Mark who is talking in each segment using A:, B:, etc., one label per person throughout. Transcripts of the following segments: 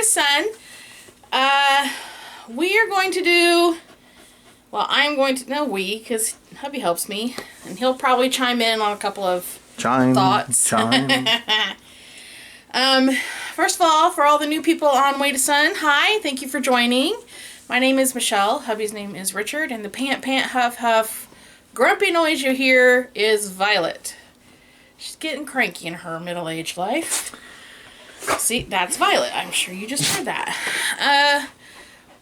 A: to Sun. We are going to do, well, I'm going to, no we, because hubby helps me, and he'll probably chime in on a couple of thoughts. First of all, for all the new people on Way to Sun, hi, thank you for joining. My name is Michelle, hubby's name is Richard, and the pant, huff, huff, grumpy noise you hear is Violet. She's getting cranky in her middle-aged life. See, that's Violet. I'm sure you just heard that.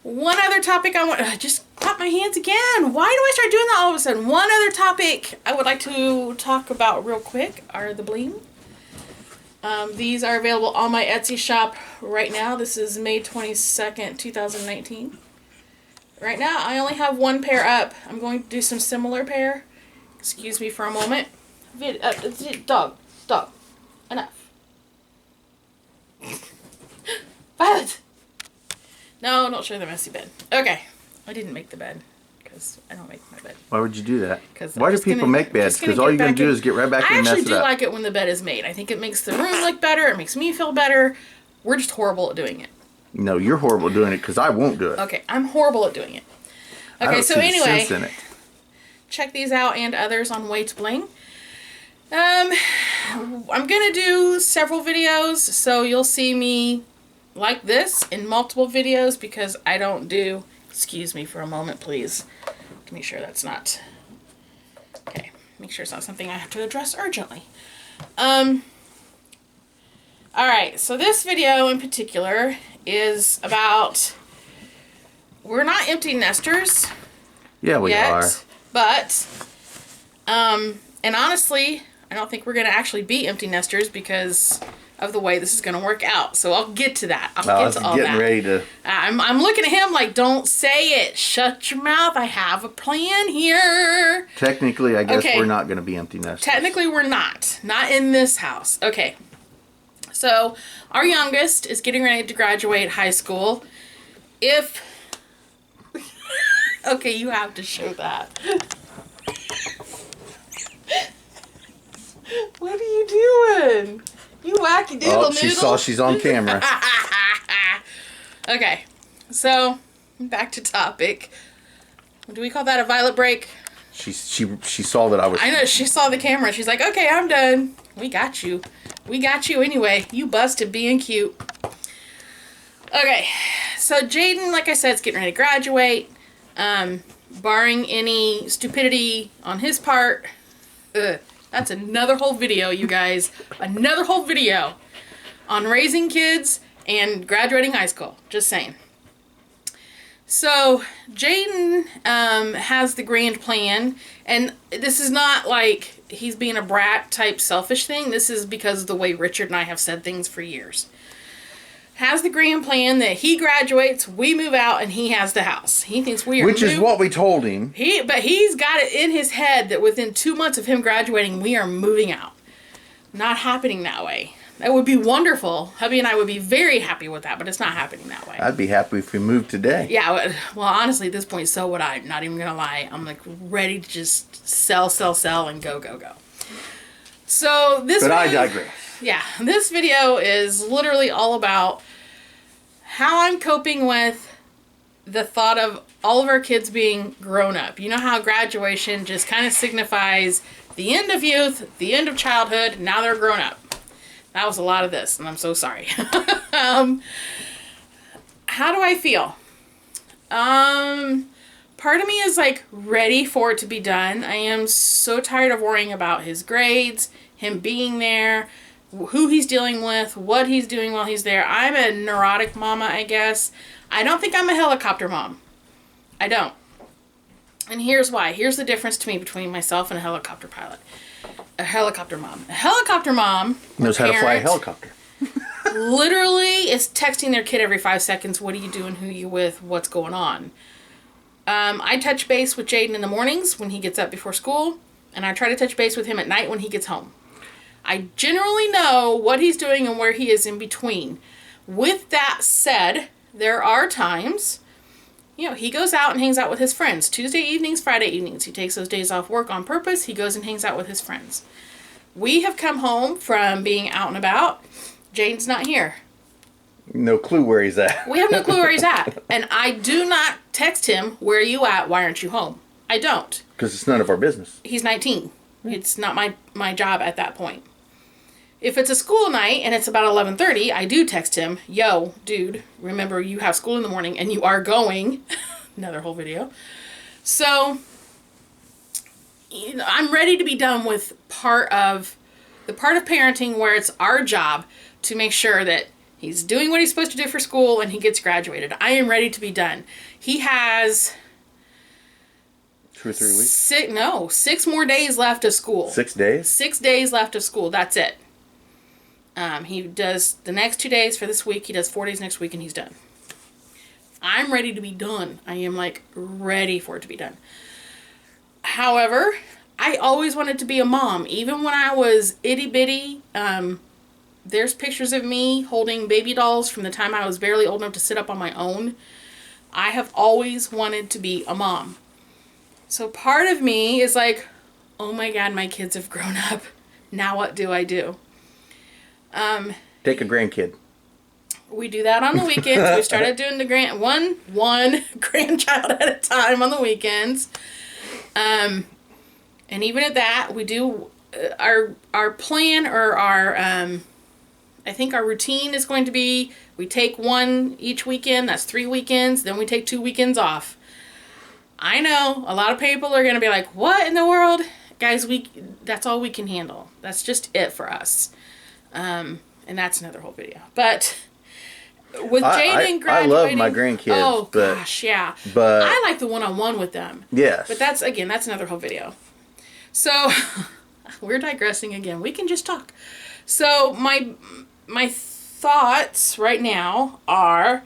A: One other topic I want... just clap my hands again. Why do I start doing that all of a sudden? One other topic I would like to talk about real quick are the bling. These are available on my Etsy shop right now. This is May 22nd, 2019. Right now, I only have one pair up. I'm going to do some similar pair. Excuse me for a moment. Dog. Enough. Violet! No, don't show the messy bed. Okay. I didn't make the bed. Because I don't make my bed.
B: Why would you do that? Why do people make beds? Because all you're going to do is get right back in and mess it up.
A: I actually do like it when the bed is made. I think it makes the room look better. It makes me feel better. We're just horrible at doing it.
B: No, you're horrible at doing it because I won't do it.
A: Okay, I'm horrible at doing it. Okay, so anyway, check these out and others on Way to Bling. I'm going to do several videos, so you'll see me like this in multiple videos because I don't do... Excuse me for a moment, please. To make sure that's not... Okay, make sure it's not something I have to address urgently. Alright, so this video in particular is about... We're not empty nesters.
B: Yeah, we are.
A: But, and honestly, I don't think we're going to actually be empty nesters because of the way this is going to work out. So I'll get to that. I'll get to all that.
B: Ready to...
A: I'm looking at him like, don't say it. Shut your mouth. I have a plan here.
B: Technically, I guess we're not going to be empty nesters.
A: Technically, we're not. Not in this house. Okay. So, our youngest is getting ready to graduate high school. If... Okay, you have to show that. What are you doing? You wacky doodle noodle.
B: She saw she's on camera.
A: Okay, so back to topic. Do we call that a Violet break?
B: She saw that I was...
A: I know, she saw the camera. She's like, okay, I'm done. We got you. We got you anyway. You busted being cute. Okay, so Jaden, like I said, is getting ready to graduate. Barring any stupidity on his part. That's another whole video, you guys. Another whole video on raising kids and graduating high school. Just saying. So, Jaden has the grand plan. And this is not like he's being a brat type selfish thing. This is because of the way Richard and I have said things for years. Has the grand plan that he graduates, we move out, and he has the house. He thinks we are...
B: Which is what we told him.
A: But he's got it in his head that within 2 months of him graduating, we are moving out. Not happening that way. That would be wonderful. Hubby and I would be very happy with that, but it's not happening that way.
B: I'd be happy if we moved today.
A: Yeah, well, honestly, at this point, so would I. Not even going to lie. I'm like ready to just sell, and go. So this...
B: But I digress.
A: Yeah, this video is literally all about how I'm coping with the thought of all of our kids being grown up. You know how graduation just kind of signifies the end of youth, the end of childhood, now they're grown up. That was a lot of this, and I'm so sorry. How do I feel? Part of me is like ready for it to be done. I am so tired of worrying about his grades, him being there, who he's dealing with, what he's doing while he's there. I'm a neurotic mama, I guess. I don't think I'm a helicopter mom. I don't. And here's why. Here's the difference to me between myself and a helicopter pilot. A helicopter mom. A helicopter mom
B: knows how to fly a helicopter.
A: Literally is texting their kid every 5 seconds. What are you doing? Who are you with? What's going on? I touch base with Jaden in the mornings when he gets up before school. And I try to touch base with him at night when he gets home. I generally know what he's doing and where he is in between. With that said, there are times, he goes out and hangs out with his friends. Tuesday evenings, Friday evenings. He takes those days off work on purpose. He goes and hangs out with his friends. We have come home from being out and about. Jaden's not here.
B: no clue where he's at.
A: We have no clue where he's at. And I do not text him, where are you at? Why aren't you home? I don't.
B: Because it's none of our business.
A: He's 19. It's not my job at that point. If it's a school night and it's about 11:30, I do text him, yo, dude, remember you have school in the morning and you are going. Another whole video. So, I'm ready to be done with the part of parenting where it's our job to make sure that he's doing what he's supposed to do for school and he gets graduated. I am ready to be done. He has
B: 2 or 3 weeks?
A: 6 more days left of school.
B: 6 days?
A: 6 days left of school. That's it. He does the next 2 days for this week. He does 4 days next week and he's done. I'm ready to be done. I am ready for it to be done. However, I always wanted to be a mom. Even when I was itty bitty, there's pictures of me holding baby dolls from the time I was barely old enough to sit up on my own. I have always wanted to be a mom. So part of me is oh my God, my kids have grown up. Now what do I do?
B: Take a grandkid.
A: We do that on the weekends. We started doing the one grandchild at a time on the weekends. And even at that, we do our plan or I think our routine is going to be, we take one each weekend. That's 3 weekends. Then we take 2 weekends off. I know a lot of people are going to be like, what in the world? Guys, that's all we can handle. That's just it for us. And that's another whole video. But with Jaden graduating,
B: I love my grandkids.
A: Oh gosh, yeah.
B: But
A: I like the one-on-one with them.
B: Yes.
A: But that's another whole video. So we're digressing again. We can just talk. So my thoughts right now are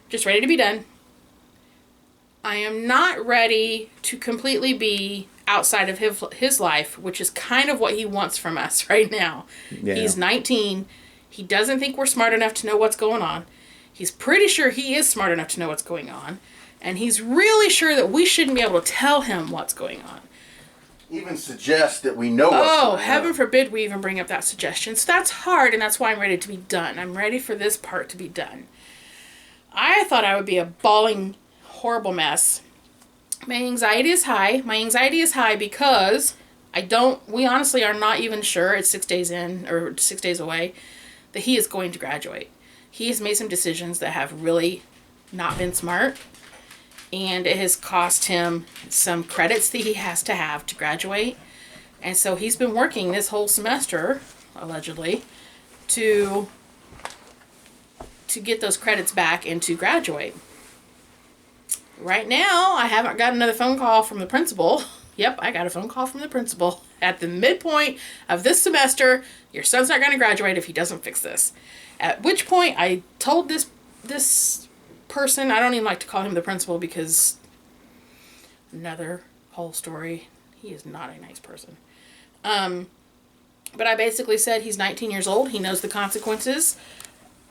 A: just ready to be done. I am not ready to completely be outside of his life, which is kind of what he wants from us right now. Yeah. He's 19. He doesn't think we're smart enough to know what's going on. He's pretty sure he is smart enough to know what's going on. And he's really sure that we shouldn't be able to tell him what's going on.
B: Even suggest that we know what's going on.
A: Oh, heaven forbid we even bring up that suggestion. So that's hard, and that's why I'm ready to be done. I'm ready for this part to be done. I thought I would be a bawling, horrible mess. My anxiety is high. My anxiety is high because we honestly are not even sure, it's 6 days in, or 6 days away, that he is going to graduate. He has made some decisions that have really not been smart, and it has cost him some credits that he has to have to graduate. And so he's been working this whole semester, allegedly, to get those credits back and to graduate. Right now, I haven't got another phone call from the principal. Yep, I got a phone call from the principal. At the midpoint of this semester, your son's not going to graduate if he doesn't fix this. At which point, I told this person, I don't even like to call him the principal because another whole story. He is not a nice person. But I basically said he's 19 years old. He knows the consequences.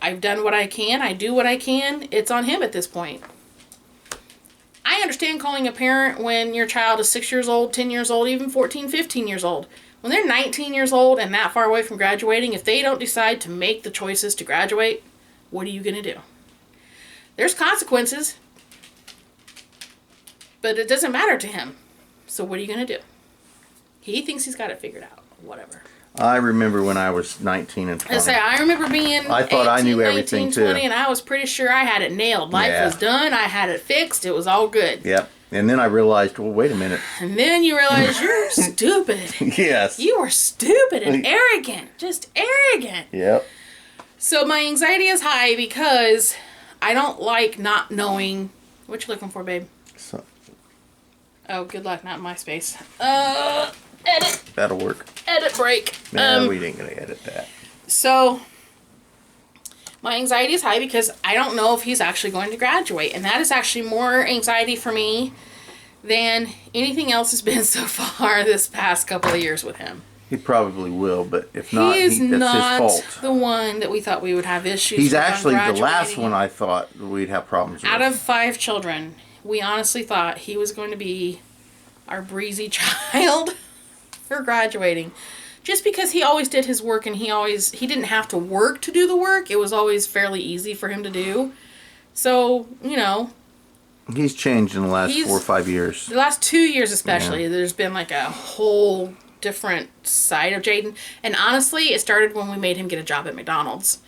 A: I've done what I can. I do what I can. It's on him at this point. I understand calling a parent when your child is 6 years old, 10 years old, even 14, 15 years old. When they're 19 years old and that far away from graduating, if they don't decide to make the choices to graduate, what are you going to do? There's consequences, but it doesn't matter to him. So what are you going to do? He thinks he's got it figured out. Whatever.
B: I remember when I was 19 and 20.
A: I remember being
B: I thought 18, I knew everything
A: 19, 20, and I was pretty sure I had it nailed. Life was done. I had it fixed. It was all good.
B: Yep. And then I realized, well, wait a minute.
A: And then you realize you're stupid.
B: Yes.
A: You are stupid and arrogant. Just arrogant.
B: Yep.
A: So my anxiety is high because I don't like not knowing. What you looking for, babe? Oh, good luck. Not in my space. Edit.
B: That'll work.
A: Edit break.
B: No, we ain't gonna edit that.
A: So, my anxiety is high because I don't know if he's actually going to graduate. And that is actually more anxiety for me than anything else has been so far this past couple of years with him.
B: He probably will, but if not,
A: that's
B: not his fault.
A: The one that we thought we would have issues
B: He's
A: with
B: actually the last one I thought we'd have problems with.
A: Out of 5 children, we honestly thought he was going to be our breezy child for graduating. just because he always did his work and he didn't have to work to do the work. It was always fairly easy for him to do. So, you know.
B: He's changed in the last 4 or 5 years.
A: The last 2 years especially. Yeah. There's been like a whole different side of Jaden. And honestly, it started when we made him get a job at McDonald's.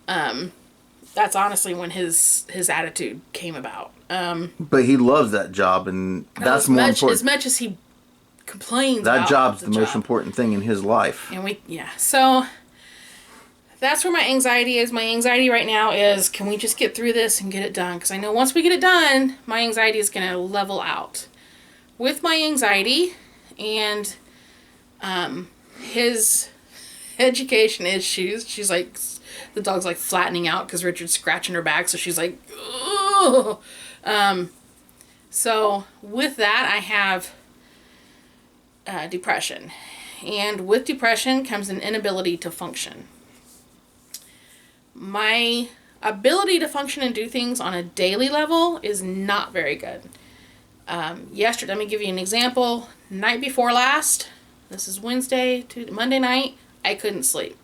A: That's honestly when his attitude came about.
B: But he loves that job, and that's more important.
A: As much as he complains about
B: that job's the most important thing in his life.
A: And so that's where my anxiety is. My anxiety right now is, can we just get through this and get it done? Because I know once we get it done, my anxiety is going to level out. With my anxiety and his education issues, she's like, the dog's like flattening out because Richard's scratching her back, so she's like, ugh. So with that, I have depression. And with depression comes an inability to function. My ability to function and do things on a daily level is not very good. Yesterday, let me give you an example. Night before last, this is Monday night, I couldn't sleep.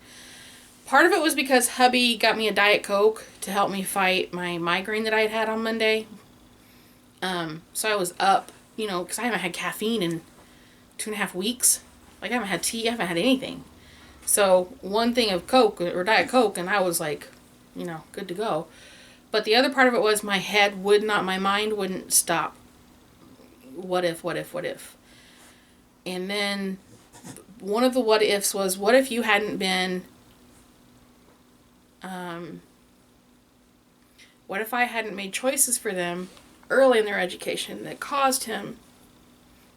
A: Part of it was because hubby got me a Diet Coke to help me fight my migraine that I had on Monday. So I was up, because I haven't had caffeine in 2.5 weeks. Like, I haven't had tea, I haven't had anything. So one thing of Coke or Diet Coke, and I was like, good to go. But the other part of it was my mind wouldn't stop. What if? And then one of the what ifs was, what if you hadn't been, what if I hadn't made choices for them early in their education that caused him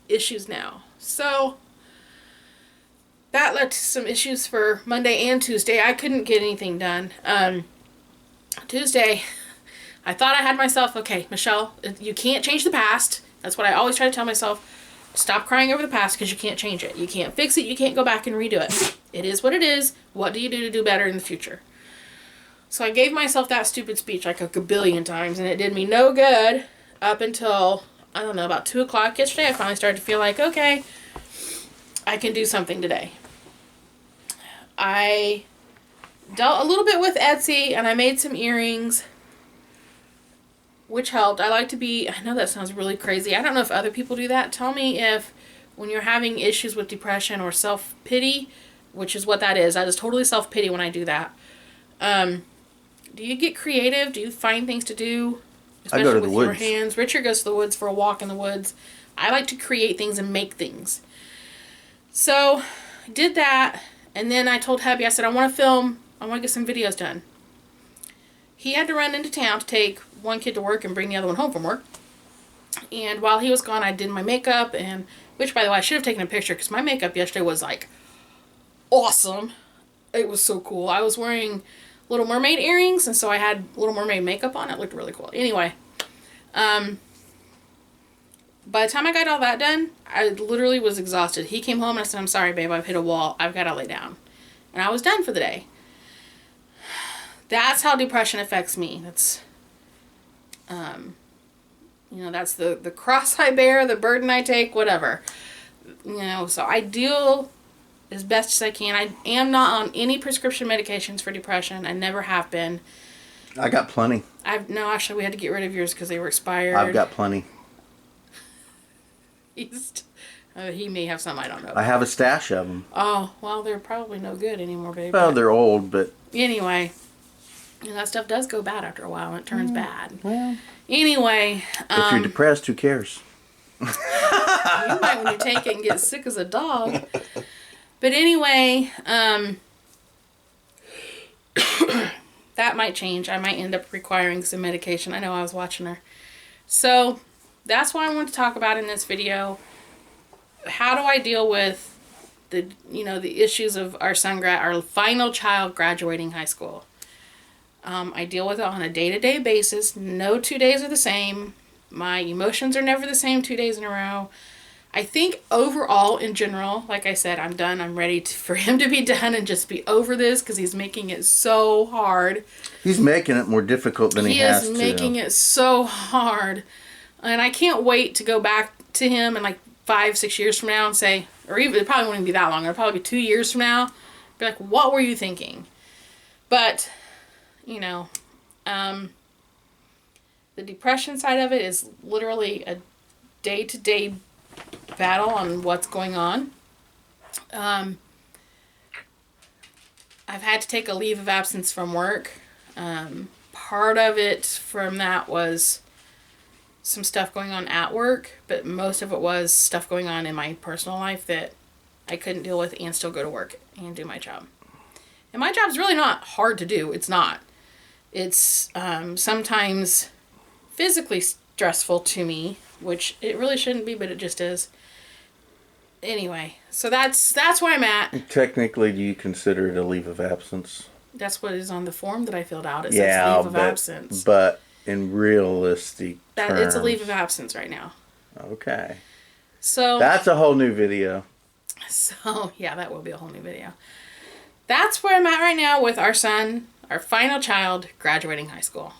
A: issues now? So that led to some issues for Monday and Tuesday. I couldn't get anything done. Tuesday, I thought I had myself, okay, Michelle, you can't change the past. That's what I always try to tell myself. Stop crying over the past because you can't change it. You can't fix it. You can't go back and redo it. It is what it is. What do you do to do better in the future? So I gave myself that stupid speech like a gabillion times, and it did me no good up until, about 2 o'clock yesterday. I finally started to feel like, okay, I can do something today. I dealt a little bit with Etsy, and I made some earrings, which helped. I know that sounds really crazy. I don't know if other people do that. Tell me if, when you're having issues with depression or self-pity, which is what that is totally self-pity when I do that. Do you get creative? Do you find things to do? Especially
B: I go to the woods.
A: Your hands. Richard goes to the woods for a walk in the woods. I like to create things and make things. So, I did that, and then I told hubby, I said, I want to film, I want to get some videos done. He had to run into town to take one kid to work and bring the other one home from work. And while he was gone, I did my makeup, which, by the way, I should have taken a picture because my makeup yesterday was, like, awesome. It was so cool. I was wearing Little Mermaid earrings, and so I had Little Mermaid makeup on. It looked really cool. Anyway, by the time I got all that done, I literally was exhausted. He came home and I said, I'm sorry, babe, I've hit a wall. I've got to lay down. And I was done for the day. That's how depression affects me. That's, that's the cross I bear, the burden I take, whatever. So I deal as best as I can. I am not on any prescription medications for depression. I never have been.
B: I got plenty.
A: No, actually, we had to get rid of yours because they were expired.
B: I've got plenty.
A: He may have some I don't know.
B: I have a stash of them.
A: Oh, well, they're probably no good anymore, baby.
B: Well, they're old, but...
A: Anyway, that stuff does go bad after a while, and it turns bad.
B: Well...
A: Anyway...
B: if you're depressed, who cares?
A: You might when you take it and get sick as a dog. But anyway, that might change. I might end up requiring some medication. I know, I was watching her. So, that's what I want to talk about in this video. How do I deal with the issues of our final child graduating high school? I deal with it on a day-to-day basis. No 2 days are the same. My emotions are never the same 2 days in a row. I think overall, in general, like I said, I'm done. I'm ready for him to be done and just be over this because he's making it so hard.
B: He's making it more difficult than he has to.
A: He is making it so hard. And I can't wait to go back to him in like 5-6 years from now and say, or even, it probably wouldn't be that long. It'll probably be 2 years from now. Be like, what were you thinking? But, you know, the depression side of it is literally a day-to-day battle on what's going on. I've had to take a leave of absence from work. Part of it from that was some stuff going on at work, but most of it was stuff going on in my personal life that I couldn't deal with and still go to work and do my job. And my job's really not hard to do. It's not. It's sometimes physically stressful to me, which it really shouldn't be, but it just is. Anyway, so that's where I'm at.
B: Technically, do you consider it a leave of absence?
A: That's what is on the form that I filled out. It says leave of absence.
B: But in realistic terms,
A: it's a leave of absence right now.
B: Okay.
A: So
B: that's a whole new video.
A: So, yeah, that will be a whole new video. That's where I'm at right now with our son, our final child, graduating high school.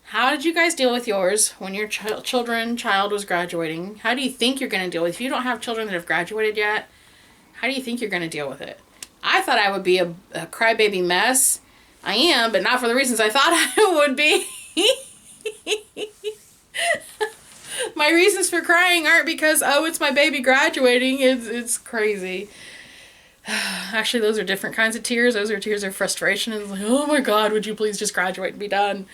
A: How did you guys deal with yours when your child was graduating? How do you think you're going to deal with it? If you don't have children that have graduated yet, how do you think you're going to deal with it? I thought I would be a crybaby mess. I am, but not for the reasons I thought I would be. My reasons for crying aren't because, oh, it's my baby graduating. It's crazy. Actually, those are different kinds of tears. Those are tears of frustration. It's like, oh my God, would you please just graduate and be done?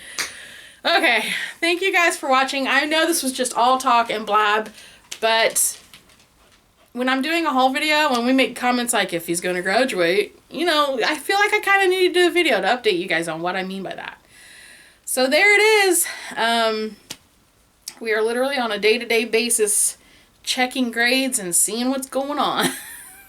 A: Okay, thank you guys for watching. I know this was just all talk and blab, but when I'm doing a haul video, when we make comments like, if he's going to graduate, you know, I feel like I kind of need to do a video to update you guys on what I mean by that. So there it is. We are literally on a day-to-day basis checking grades and seeing what's going on.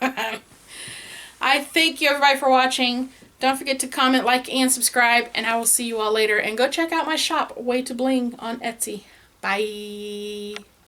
A: I thank you everybody for watching. Don't forget to comment, like, and subscribe, and I will see you all later. And go check out my shop, Way to Bling, on Etsy. Bye.